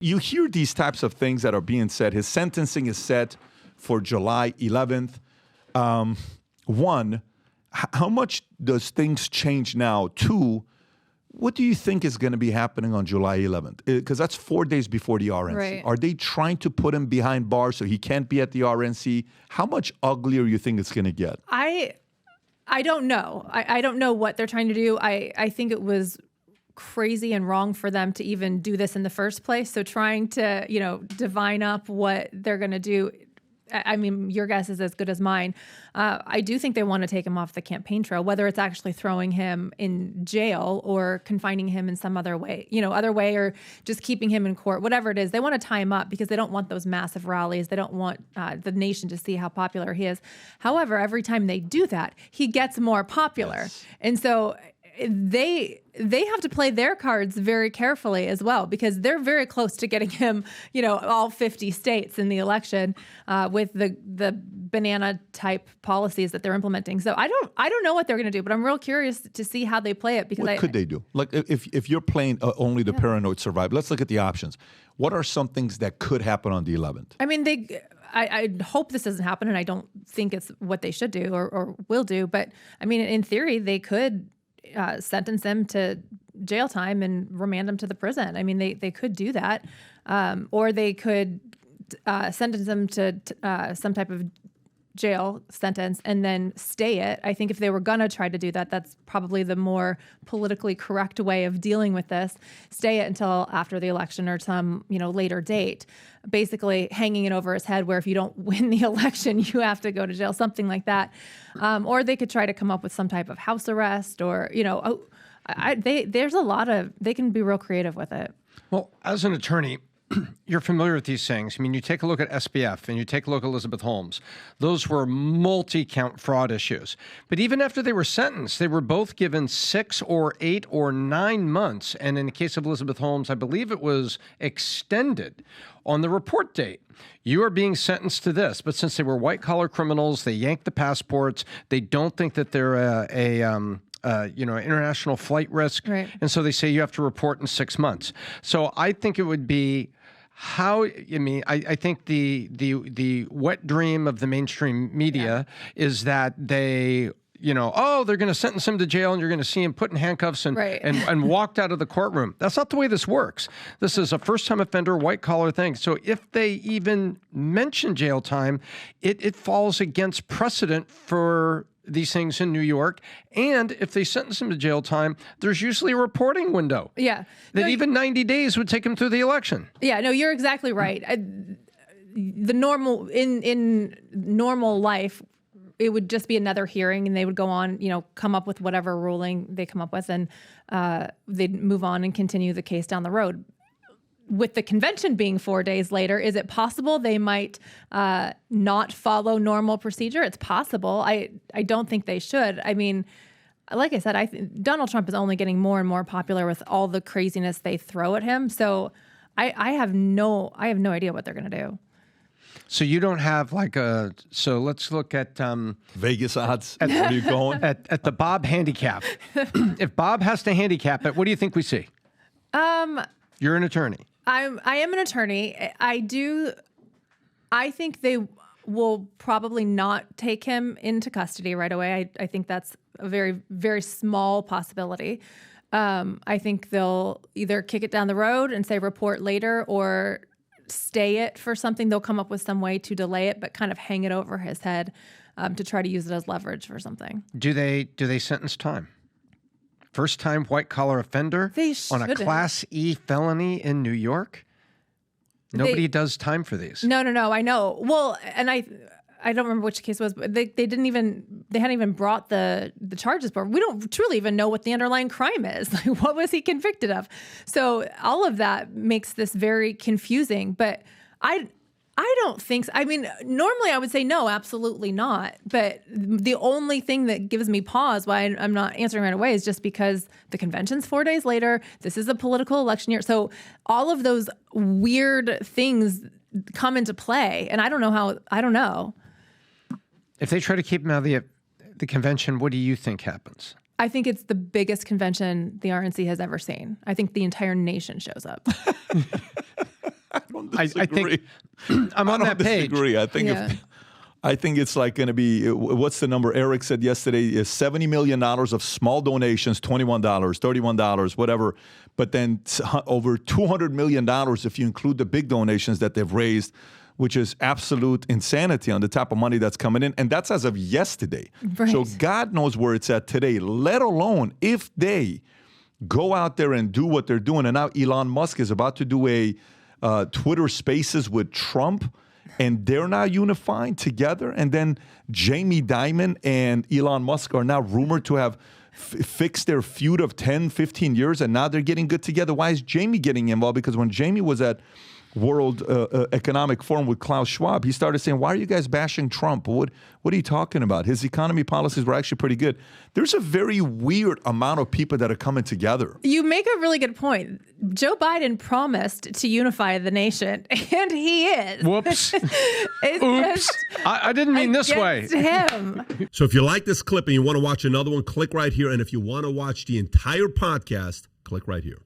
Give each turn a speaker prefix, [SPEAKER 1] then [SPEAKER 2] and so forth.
[SPEAKER 1] You hear these types of things that are being said. His sentencing is set for July 11th. One, how much does things change now? Two, what do you think is going to be happening on July 11th? Because that's 4 days before the RNC.
[SPEAKER 2] Right.
[SPEAKER 1] Are they trying to put him behind bars so he can't be at the RNC? How much uglier you think it's going to get?
[SPEAKER 2] I don't know. I don't know what they're trying to do. I think it was crazy and wrong for them to even do this in the first place. So trying to, divine up what they're going to do, I mean, your guess is as good as mine. I do think they want to take him off the campaign trail, whether it's actually throwing him in jail or confining him in some other way, or just keeping him in court, whatever it is. They want to tie him up because they don't want those massive rallies. They don't want the nation to see how popular he is. However, every time they do that, he gets more popular.
[SPEAKER 1] Yes.
[SPEAKER 2] And so they have to play their cards very carefully as well, because they're very close to getting him, all 50 states in the election with the banana type policies that they're implementing. So I don't know what they're going to do, but I'm real curious to see how they play it. Because
[SPEAKER 1] what could they do? Like if you're playing only the paranoid survive, let's look at the options. What are some things that could happen on the 11th?
[SPEAKER 2] I mean, I hope this doesn't happen, and I don't think it's what they should do or will do. But I mean, in theory, they could sentence him to jail time and remand him to the prison. I mean, they could do that. Or they could sentence him to some type of jail sentence and then stay it. I think if they were going to try to do that, that's probably the more politically correct way of dealing with this. Stay it until after the election or some, later date, basically hanging it over his head where if you don't win the election, you have to go to jail, something like that. Or they could try to come up with some type of house arrest or, there's a lot of, they can be real creative with it.
[SPEAKER 3] Well, as an attorney, you're familiar with these things. I mean, you take a look at SBF and you take a look at Elizabeth Holmes. Those were multi-count fraud issues. But even after they were sentenced, they were both given 6 or 8 or 9 months. And in the case of Elizabeth Holmes, I believe it was extended on the report date. You are being sentenced to this. But since they were white-collar criminals, they yanked the passports. They don't think that they're international flight risk.
[SPEAKER 2] Right.
[SPEAKER 3] And so they say you have to report in 6 months. So I think it would be I think the wet dream of the mainstream media is that they're going to sentence him to jail and you're going to see him put in handcuffs and walked out of the courtroom. That's not the way this works. This is a first-time offender, white-collar thing. So if they even mention jail time, it falls against precedent for these things in New York. And if they sentence him to jail time, there's usually a reporting window.
[SPEAKER 2] Yeah.
[SPEAKER 3] That even 90 days would take him through the election.
[SPEAKER 2] Yeah, no, you're exactly right. The normal, in normal life, it would just be another hearing and they would go on, come up with whatever ruling they come up with and they'd move on and continue the case down the road. With the convention being 4 days later, is it possible they might not follow normal procedure? It's possible. I don't think they should. I mean, like I said, I think Donald Trump is only getting more and more popular with all the craziness they throw at him. So I have no idea what they're going to do.
[SPEAKER 3] So you don't have so let's look at
[SPEAKER 1] Vegas odds. Where are you going?
[SPEAKER 3] At the Bobb handicap. If Bob has to handicap it, what do you think we see? You're an attorney.
[SPEAKER 2] I am an attorney. I think they will probably not take him into custody right away. I think that's a very, very small possibility. I think they'll either kick it down the road and say report later or stay it for something. They'll come up with some way to delay it, but kind of hang it over his head to try to use it as leverage for something.
[SPEAKER 3] Do they sentence time? First-time white-collar offender on a Class E felony in New York? Nobody does time for these.
[SPEAKER 2] No, I know. Well, and I don't remember which case it was, but they hadn't even brought the charges forward. We don't truly even know what the underlying crime is. Like, what was he convicted of? So all of that makes this very confusing. But I don't think so. I mean, normally I would say no, absolutely not. But the only thing that gives me pause why I'm not answering right away is just because the convention's 4 days later. This is a political election year. So all of those weird things come into play. And I don't know.
[SPEAKER 3] If they try to keep him out of the convention, what do you think happens?
[SPEAKER 2] I think it's the biggest convention the RNC has ever seen. I think the entire nation shows up.
[SPEAKER 1] disagree.
[SPEAKER 3] I'm on that page.
[SPEAKER 1] Disagree. I think it's like going to be, what's the number Eric said yesterday, is $70 million of small donations, $21, $31, whatever. But then over $200 million if you include the big donations that they've raised, which is absolute insanity on the type of money that's coming in. And that's as of yesterday.
[SPEAKER 2] Right.
[SPEAKER 1] So God knows where it's at today, let alone if they go out there and do what they're doing. And now Elon Musk is about to do a Twitter Spaces with Trump, and they're now unifying together. And then Jamie Dimon and Elon Musk are now rumored to have fixed their feud of 10, 15 years, and now they're getting good together. Why is Jamie getting involved? Because when Jamie was at World Economic Forum with Klaus Schwab, he started saying, why are you guys bashing Trump? What are you talking about? His economy policies were actually pretty good. There's a very weird amount of people that are coming together.
[SPEAKER 2] You make a really good point. Joe Biden promised to unify the nation, and he is.
[SPEAKER 3] Whoops.
[SPEAKER 2] It's
[SPEAKER 3] Oops.
[SPEAKER 2] just
[SPEAKER 3] I didn't mean this way.
[SPEAKER 2] against him.
[SPEAKER 4] So if you like this clip and you want to watch another one, click right here. And if you want to watch the entire podcast, click right here.